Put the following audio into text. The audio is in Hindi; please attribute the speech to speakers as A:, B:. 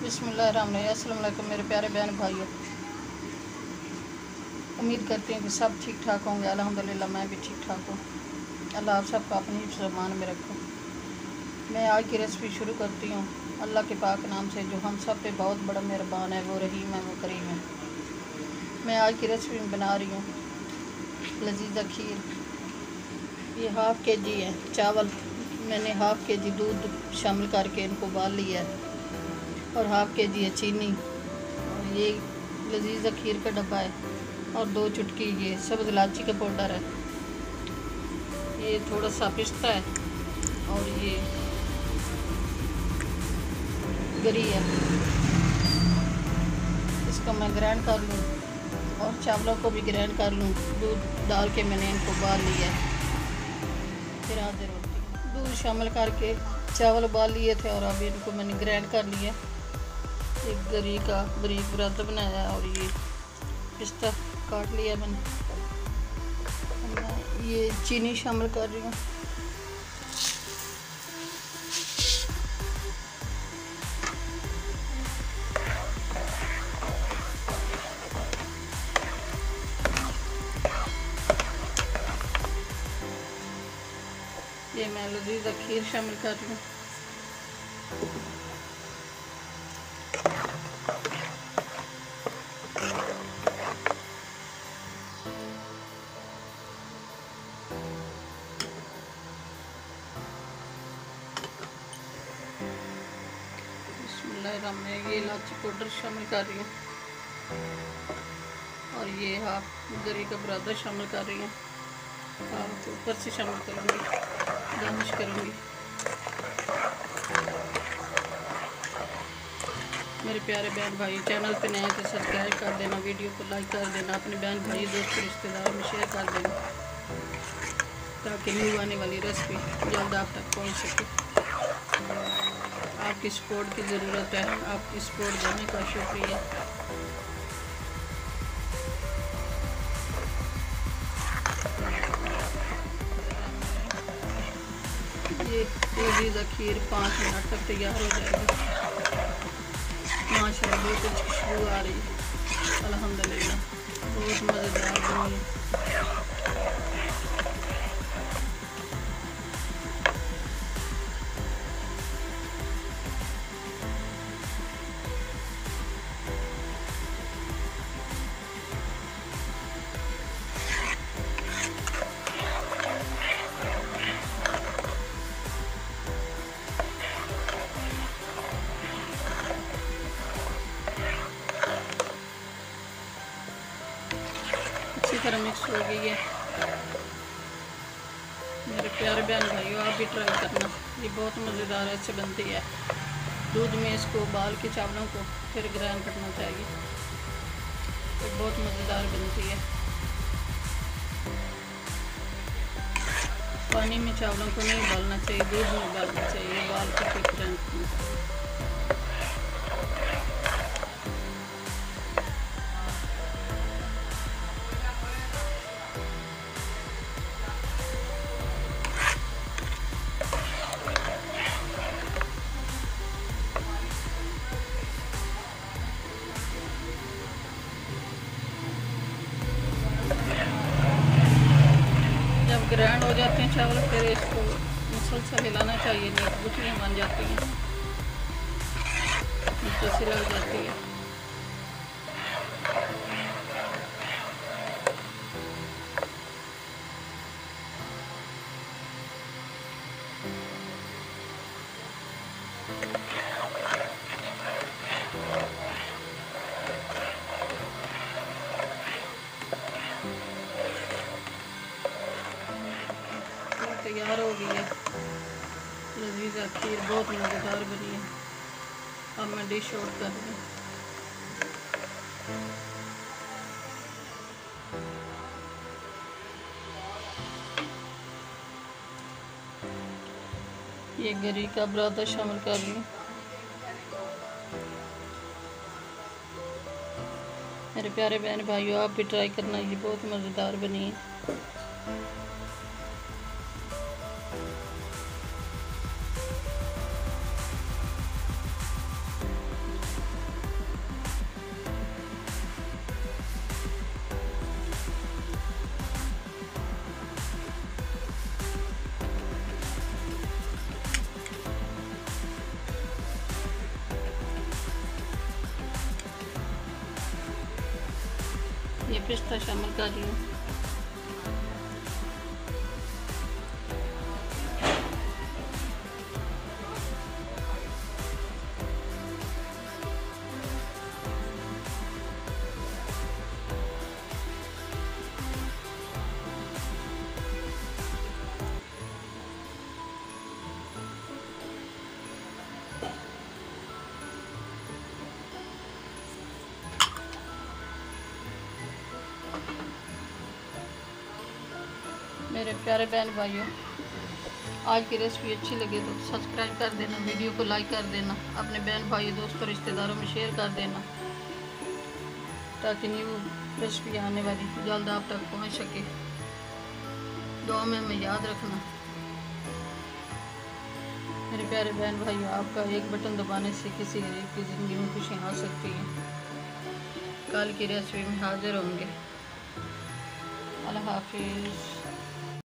A: बिस्मिल्लाहिर्रहमानिर्रहीम। अस्सलाम वालेकुम मेरे प्यारे बहन भाइयों, उम्मीद करती हूँ कि सब ठीक ठाक होंगे। अल्हम्दुलिल्लाह मैं भी ठीक ठाक हूँ। अल्लाह आप सबको अपनी हिफ्ज़-ए-मान में रखो। मैं आज की रेसिपी शुरू करती हूँ अल्लाह के पाक नाम से, जो हम सब पे बहुत बड़ा मेहरबान है, वो रहीम है, वो करीम है। मैं आज की रेसिपी में बना रही हूँ लजीज़ा खीर। ये हाफ़ के जी है चावल, मैंने हाफ़ के जी दूध शामिल करके इनको उबाल लिया है, और हाफ़ के जी है चीनी, और ये लजीज़ा खीर का डब्बा है, और 2 चुटकी ये सब्ज़ इलायची का पाउडर है, ये थोड़ा सा पिस्ता है, और ये गरी है। इसको मैं ग्राइंड कर लूँ और चावलों को भी ग्राइंड कर लूँ। दूध डाल के मैंने इनको उबाल लिया है। फिर आधे रोटी दूध शामिल करके चावल उबाल लिए थे, और अभी इनको मैंने ग्राइंड कर लिया। एक गरी का बारीक बुरादा बनाया, और ये पिस्ता काट लिया मैंने। मैं ये चीनी शामिल कर रही हूँ। ये मैं लजीज़ा खीर शामिल कर रही हूँ। बिस्मिल्लाहिर्रहमानिर्रहीम। ये इलायची पाउडर शामिल कर रही हूँ, और ये हाफ गरी का बुरादा शामिल कर रही हूँ। हाफ ऊपर से शामिल करूँगी, गार्निश करूँगी। मेरे प्यारे बहन भाई, चैनल पे नए तो सब्सक्राइब कर देना, वीडियो को लाइक कर देना, अपने बहन भाई दोस्त रिश्तेदारों में शेयर कर देना, ताकि न्यू आने वाली रेसिपी जल्द आप तक पहुंच सके। आपकी सपोर्ट की ज़रूरत है, आपकी सपोर्ट देने का शुक्रिया। ये लजीज़ा खीर 5 मिनट तक तैयार हो जाएगी। माशाल्लाह बहुत अच्छी खुशबू आ रही है, अल्हम्दुलिल्लाह बहुत मज़ेदार बनी है। अच्छी तरह मिक्स हो गई है। मेरे प्यारे बहन भाइयों, आप भी ट्राई करना, ये बहुत मज़ेदार ऐसे बनती है। दूध में इसको उबाल के चावलों को फिर ग्राइंड करना चाहिए, तो बहुत मज़ेदार बनती है। पानी में चावलों को नहीं उबालना चाहिए, दूध में उबालना चाहिए, उबाल के फिर ग्राइंड करना चाहिए। जब ग्राइंड हो जाते हैं चावल, फिर इसको मुसलसल हिलाना चाहिए, नहीं गुठलियाँ बन जाती हैं, नीचे से लग जाती है। तैयार हो गई है लजीज़ा खीर, बहुत मज़ेदार बनी है। अब मैं डिश आउट कर दूँ। ये गरी का बुरादा शामिल कर रही हूँ। मेरे प्यारे बहन भाइयों, आप भी ट्राई करना, ये बहुत मज़ेदार बनी है। ये पिस्ता शामिल कर रही हूँ। मेरे प्यारे बहन भाइयों, आज की रेसिपी अच्छी लगे तो सब्सक्राइब कर देना, वीडियो को लाइक कर देना, अपने बहन भाई दोस्तों रिश्तेदारों में शेयर कर देना, ताकि न्यू रेसिपी आने वाली जल्द आप तक पहुंच सके। दुआ में हमें याद रखना। मेरे प्यारे बहन भाइयों, आपका एक बटन दबाने से किसी गरीब की ज़िंदगी में खुशी आ सकती है। कल की रेसिपी में हाजिर होंगे। अल्लाह हाफिज़।